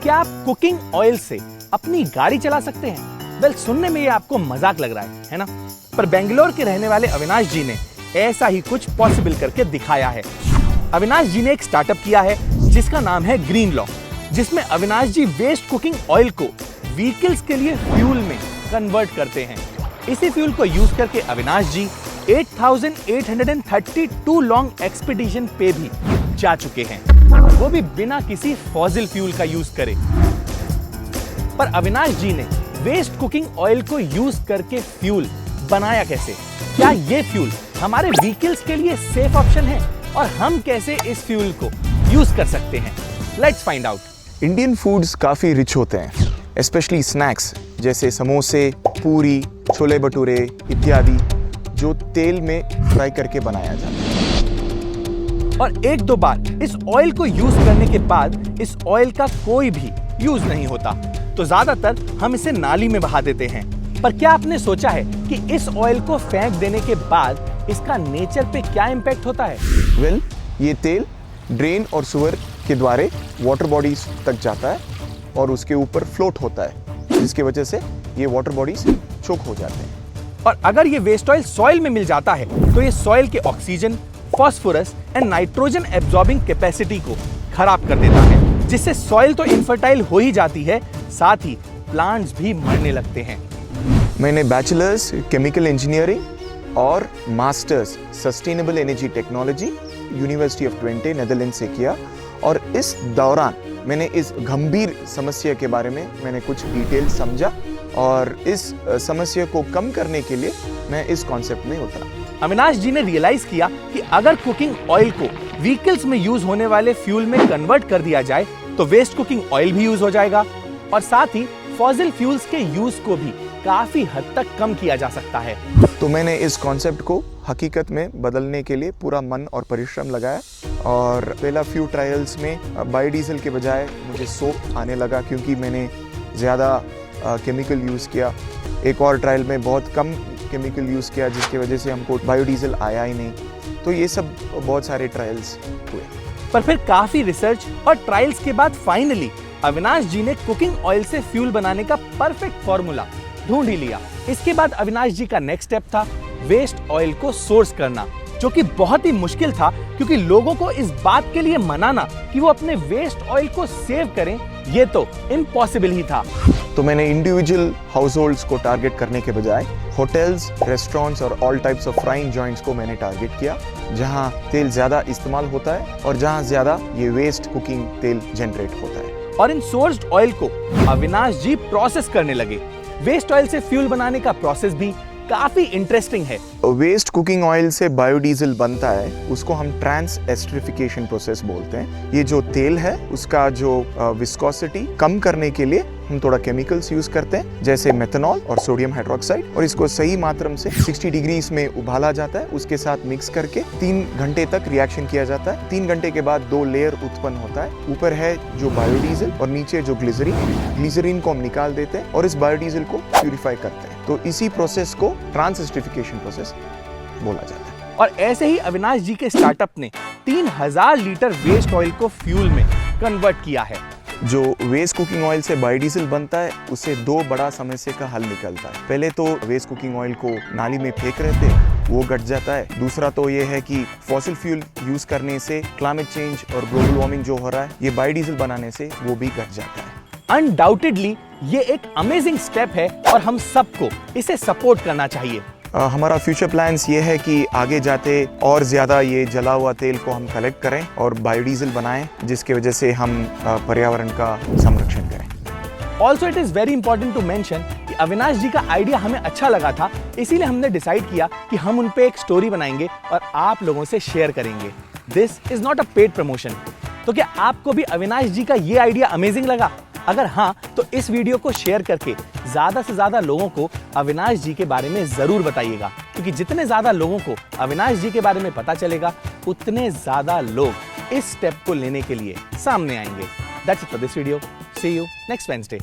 क्या आप cooking oil से अपनी गाड़ी चला सकते हैं? वेल, सुनने में ये आपको मजाक लग रहा है ना? पर बेंगलोर के रहने वाले अविनाश जी ने ऐसा ही कुछ पॉसिबल करके दिखाया है। अविनाश जी ने एक स्टार्टअप किया है जिसका नाम है ग्रीन लॉ, जिसमें अविनाश जी वेस्ट कुकिंग ऑयल को व्हीकल्स के लिए फ्यूल में कन्वर्ट करते हैं। इसी फ्यूल को यूज करके अविनाश जी 8,832 लॉन्ग एक्सपीडिशन पे भी जा चुके हैं, वो भी बिना किसी फॉसिल फ्यूल का यूज करे। पर अविनाश जी ने वेस्ट कुकिंग ऑयल को यूज करके फ्यूल बनाया कैसे? क्या ये फ्यूल हमारे व्हीकल्स के लिए सेफ ऑप्शन है और हम कैसे इस फ्यूल को यूज कर सकते हैं? Let's find out. Indian foods काफ़ी रिच होते हैं, स्पेशली स्नैक्स जैसे समोसे, पूरी, छोले भटूरे इत्यादि, जो तेल में फ्राई करके बनाया जाता है। और एक दो बार इस ऑयल को यूज करने के बाद इस ऑयल का कोई भी यूज नहीं होता, तो ज्यादातर हम इसे नाली में बहा देते हैं। पर क्या आपने सोचा है कि इस ऑयल को फेंक देने के बाद इसका नेचर पे क्या इंपैक्ट होता है? वेल, ये तेल ड्रेन और सुअर के द्वारा वाटर बॉडीज तक जाता है और उसके ऊपर फ्लोट होता है, जिसकी वजह से ये वाटर बॉडीज चोक हो जाते हैं। और अगर ये वेस्ट ऑयल सॉइल में मिल जाता है तो ये सॉइल के oxygen, phosphorus and nitrogen absorbing capacity को खराब कर देता है, जिससे सॉइल तो इनफर्टाइल हो ही जाती है, साथ ही प्लांट्स भी मरने लगते हैं। मैंने बैचलर्स केमिकल इंजीनियरिंग और masters sustainable energy technology university of Twente Netherland से किया, और इस दौरान मैंने इस गंभीर समस्या के बारे में मैंने कुछ डिटेल समझा और इस समस्या को कम करने के लिए मैं इस कॉन्सेप्ट में उतरा। अविनाश जी ने रियलाइज किया कि अगर कुकिंग ऑयल को व्हीकल्स में यूज होने वाले फ्यूल में कन्वर्ट कर दिया जाए तो वेस्ट कुकिंग ऑयल भी यूज हो जाएगा और साथ ही फॉसिल फ्यूल्स के यूज को भी काफी हद तक कम किया जा सकता है। तो मैंने इस कॉन्सेप्ट को हकीकत में बदलने के लिए पूरा मन और परिश्रम लगाया, और पहला फ्यू ट्रायल्स में बायोडीजल के बजाय मुझे सोप आने लगा क्योंकि मैंने ज़्यादा केमिकल यूज़ किया। एक और ट्रायल में बहुत कम केमिकल यूज़ किया, जिसकी वजह से हमको बायोडीजल आया ही नहीं। तो ये सब बहुत सारे ट्रायल्स हुए। पर फिर काफी रिसर्च और ट्रायल्स के बाद फाइनली अविनाश जी ने कुकिंग ऑयल से फ्यूल बनाने का परफेक्ट फॉर्मूला ढूंढ ही लिया। इसके बाद अविनाश जी का नेक्स्ट स्टेप था वेस्ट ऑयल को सोर्स करना, जो कि बहुत ही मुश्किल था क्योंकि लोगों को इस बात के लिए मनाना कि वो अपने वेस्ट ऑयल को सेव करें, ये तो इम्पॉसिबल ही था। तो मैंने इंडिविजुअल हाउस होल्ड्स को टारगेट करने के बजाय होटल्स, रेस्टोरेंट्स और all types of frying joints को मैंने टारगेट किया, जहां तेल ज्यादा इस्तेमाल होता है और जहां ज्यादा ये वेस्ट कुकिंग तेल जनरेट होता है। और इन सोर्स्ड ऑयल को अविनाश जी प्रोसेस करने लगे। वेस्ट ऑयल से फ्यूल बनाने का प्रोसेस भी काफी इंटरेस्टिंग है। वेस्ट कुकिंग ऑयल से बायोडीजल बनता है, उसको हम ट्रांस एस्टरिफिकेशन प्रोसेस बोलते हैं। ये जो तेल है उसका जो विस्कोसिटी कम करने के लिए हम थोड़ा केमिकल्स यूज करते हैं, जैसे मेथनॉल और सोडियम हाइड्रोक्साइड, और इसको सही मात्रा से 60 डिग्रीज में उबाला जाता है। उसके साथ मिक्स करके 3 घंटे तक रिएक्शन किया जाता है। 3 घंटे के बाद 2 लेयर उत्पन्न होता है। ऊपर है जो बायोडीजल और नीचे जो ग्लिसरीन को हम निकाल देते हैं और इस बायोडीजल को प्यूरिफाई करते हैं। तो इसी प्रोसेस को ट्रांस एस्टरिफिकेशन प्रोसेस बोला जाता है। और ऐसे ही अविनाश जी के स्टार्टअप ने 3000 लीटर वेस्ट ऑयल को फ्यूल में कन्वर्ट किया है। जो वेस्ट कुकिंग ऑयल से बायोडीजल बनता है, उससे 2 बड़ा समस्या का हल निकलता है। पहले तो वेस्ट कुकिंग ऑयल को नाली में फेंक रहे थे, वो घट जाता है। दूसरा तो ये है कि फॉसिल फ्यूल यूज करने से क्लाइमेट चेंज और ग्लोबल वार्मिंग जो हो रहा है, ये बायोडीजल बनाने से वो भी घट जाता है। अनडाउटेडली ये एक अमेजिंग स्टेप है और हम सबको इसे सपोर्ट करना चाहिए। हमारा फ्यूचर प्लान्स ये है कि आगे जाते और ज़्यादा ये जला हुआ तेल को हम कलेक्ट करें और बायोडीजल बनाएं, जिसकी वजह से हम पर्यावरण का संरक्षण करें। Also it is very important to mention कि अविनाश जी का आइडिया हमें अच्छा लगा था, इसीलिए हमने डिसाइड किया कि हम उन पे एक स्टोरी बनाएंगे और आप लोगों से शेयर करेंगे। This is not a paid promotion. तो क्या आपको भी अविनाश जी का ये आइडिया अमेजिंग लगा? अगर हाँ, तो इस वीडियो को शेयर करके ज्यादा से ज्यादा लोगों को अविनाश जी के बारे में जरूर बताइएगा, क्योंकि जितने ज्यादा लोगों को अविनाश जी के बारे में पता चलेगा, उतने ज्यादा लोग इस स्टेप को लेने के लिए सामने आएंगे। That's it for this video. See you next Wednesday.